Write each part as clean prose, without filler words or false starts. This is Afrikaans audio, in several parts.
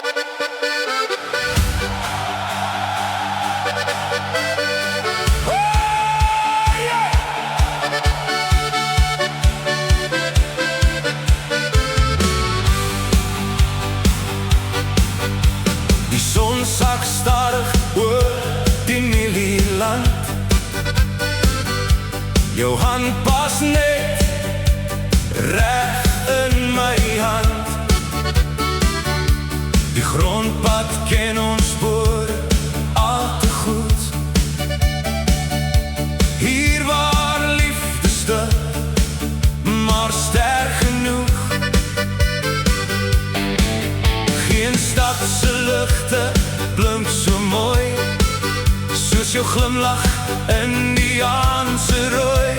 Die son sak stadig oor die mielieland. Jou hand pas net reg in my hand. Die grondpad ken ons spoor al te goed. Hier waar liefde stil, maar sterk genoeg. Geen stadse ligte blink so mooi soos jou glimlach in die aandse rooi.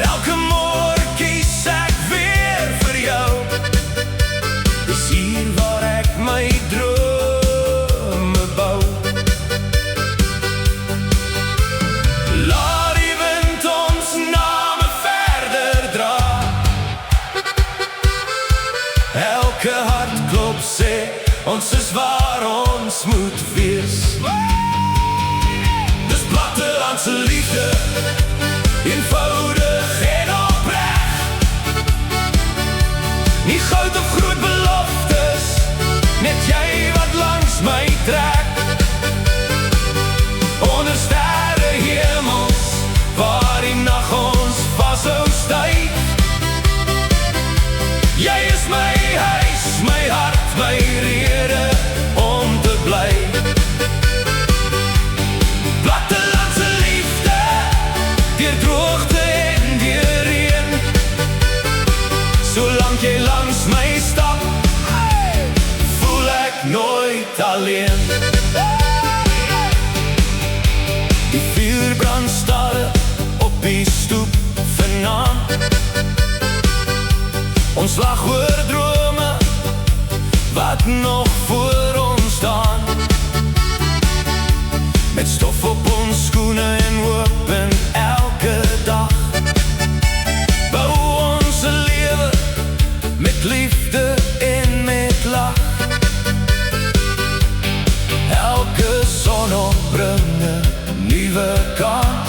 Elke môre kies ek weer vir jou. Dis hier waar ek my drome bou. Laat die wind ons name verder dra. Elke hartklop sê ons is waar ons moet wees. Dis plattelandse liefde, eenvoudig en opreg. Nie goud of groot beloftes, net jy wat langs my trek. Onder sterre hemels, waar die nag ons vashou styf. Jy is my huis, my hart, my rede om te bly. Plattelandse liefde, deur droogte en deur reën. Solank jy langs my stap, voel ek nooit alleen. Die vuur brand stadig op die stoep vanaand. Ons lag oor drome wat nog voor ons staan. Met stof op ons skoene en hoop in elke dag. Bou ons lewe met liefde en met lach. Elke sonopbring 'n nuwe kans.